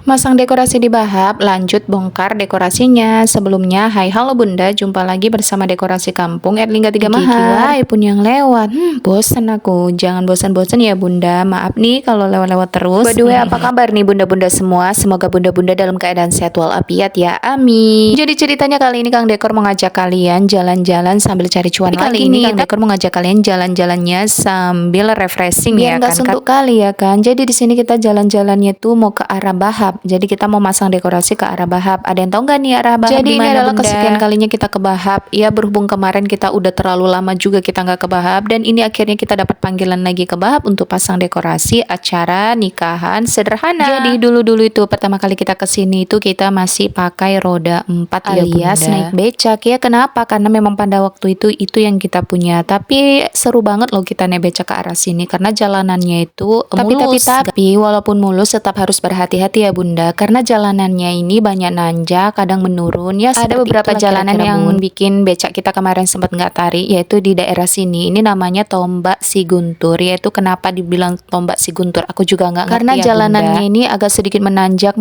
Masang dekorasi di bahap, lanjut bongkar dekorasinya. Sebelumnya, hai halo bunda, jumpa lagi bersama dekorasi kampung Erlingga 3 Mahar. Pun yang lewat, bosan aku. Jangan bosan-bosan ya bunda, maaf nih kalau lewat-lewat terus. By the way, apa kabar nih bunda-bunda semua? Semoga bunda-bunda dalam keadaan sehat walafiat ya, amin. Jadi ceritanya kali ini Kang Dekor mengajak kalian jalan-jalan sambil cari cuan lagi. Kali ini Kang Dekor mengajak kalian jalan-jalannya sambil refreshing ya kan. Biar nggak suntuk kali ya kan. Jadi di sini kita jalan-jalannya tuh mau ke arah bahap. Jadi kita mau masang dekorasi ke arah bahap. Ada yang tahu nggak nih arah bahap? Jadi ini adalah kesekian kalinya kita ke bahap. Ya berhubung kemarin kita udah terlalu lama juga kita nggak ke bahap, dan ini akhirnya kita dapat panggilan lagi ke bahap untuk pasang dekorasi acara nikahan sederhana. Jadi dulu-dulu itu pertama kali kita kesini itu kita masih pakai roda 4 alias naik becak ya. Kenapa? Karena memang pada waktu itu yang kita punya. Tapi seru banget loh kita naik becak ke arah sini karena jalanannya itu mulus. Tapi walaupun mulus tetap harus berhati-hati ya bunda, karena jalanannya ini banyak nanjak, kadang menurun ya. Ada beberapa jalanan yang bikin becak kita kemarin sempat nggak tarik, yaitu di daerah sini. Ini namanya Tombak Siguntur. Yaitu kenapa dibilang Tombak Siguntur aku juga nggak ngerti karena ya, jalanannya bunda. Ini agak sedikit menanjak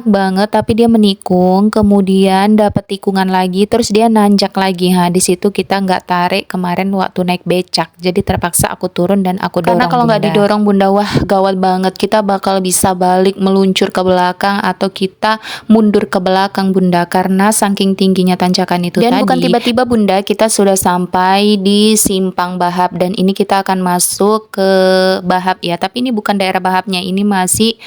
banget, tapi dia menikung, kemudian dapat tikungan lagi, terus dia nanjak lagi. Di situ kita nggak tarik kemarin waktu naik becak, jadi terpaksa aku turun dan aku dorong. Karena kalau nggak didorong bunda, wah gawat banget, kita bakal bisa balik meluncur ke belakang atau kita mundur ke belakang bunda, karena saking tingginya tanjakan itu dan tadi. Bukan tiba-tiba bunda, kita sudah sampai di simpang bahap dan ini kita akan masuk ke bahap ya, tapi ini bukan daerah bahapnya, ini masih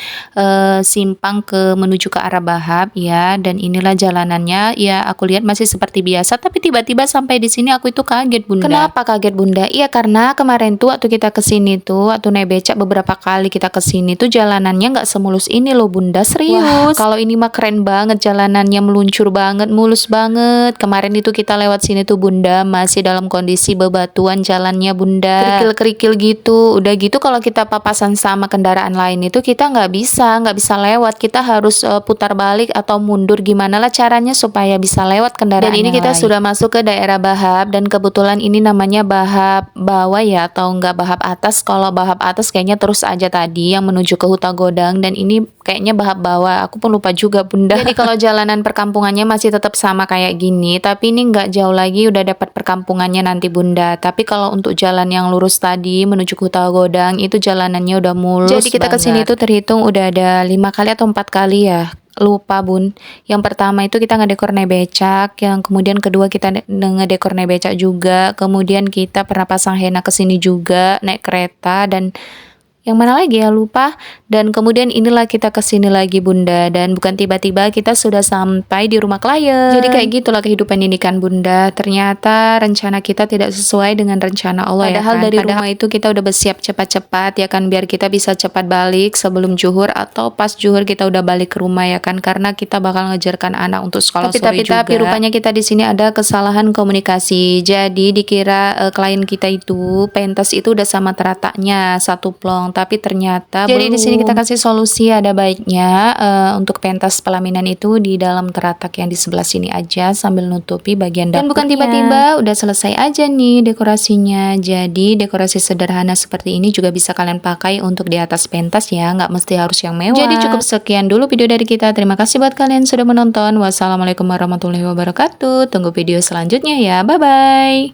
simpang menuju ke arah bahap ya. Dan inilah jalanannya ya, aku lihat masih seperti biasa, tapi tiba-tiba sampai di sini aku itu kaget bunda. Kenapa kaget bunda? Iya karena kemarin tuh waktu kita kesini tuh, waktu naik becak beberapa kali kita kesini tuh jalanannya nggak semulus ini loh bunda, serius. Wah, kalau ini mah keren banget, jalanannya meluncur banget, mulus banget. Kemarin itu kita lewat sini tuh bunda masih dalam kondisi bebatuan jalannya bunda, kerikil-kerikil gitu. Udah gitu kalau kita papasan sama kendaraan lain itu kita nggak bisa lewat, kita harus putar balik atau mundur, gimana lah caranya supaya bisa lewat kendaraan. Dan ini kita sudah masuk ke daerah bahap, dan kebetulan ini namanya bahap bawah ya, atau enggak bahap atas. Kalau bahap atas kayaknya terus aja tadi yang menuju ke Huta Godang, dan ini kayaknya bahap bawah, aku pun lupa juga bunda. Jadi kalau jalanan perkampungannya masih tetap sama kayak gini, tapi ini nggak jauh lagi udah dapat perkampungannya nanti bunda. Tapi kalau untuk jalan yang lurus tadi menuju ke Huta Godang itu jalanannya udah mulus. Jadi kita kesini tuh terhitung udah ada 5 kali atau 4 kali ya, lupa bun. Yang pertama itu kita ngedekor naik becak, yang kemudian kedua kita ngedekor naik becak juga, kemudian kita pernah pasang henna kesini juga naik kereta, dan yang mana lagi ya lupa. Dan kemudian inilah kita kesini lagi bunda, dan bukan tiba-tiba kita sudah sampai di rumah klien. Jadi kayak gitulah kehidupan ini kan bunda. Ternyata rencana kita tidak sesuai dengan rencana Allah. Padahal ya kan? Dari rumah itu kita udah bersiap cepat-cepat ya kan, biar kita bisa cepat balik sebelum zuhur atau pas zuhur kita udah balik ke rumah ya kan, karena kita bakal ngejarkan anak untuk sekolah sore juga. Tapi rupanya kita di sini ada kesalahan komunikasi. Jadi dikira klien kita itu pentas itu udah sama terataknya satu plong, tapi ternyata jadi di sini kita kasih solusi, ada baiknya untuk pentas pelaminan itu di dalam teratak yang di sebelah sini aja sambil nutupi bagian dapurnya. Dan bukan tiba-tiba udah selesai aja nih dekorasinya. Jadi dekorasi sederhana seperti ini juga bisa kalian pakai untuk di atas pentas ya, nggak mesti harus yang mewah. Jadi cukup sekian dulu video dari kita. Terima kasih buat kalian sudah menonton. Wassalamualaikum warahmatullahi wabarakatuh. Tunggu video selanjutnya ya. Bye bye.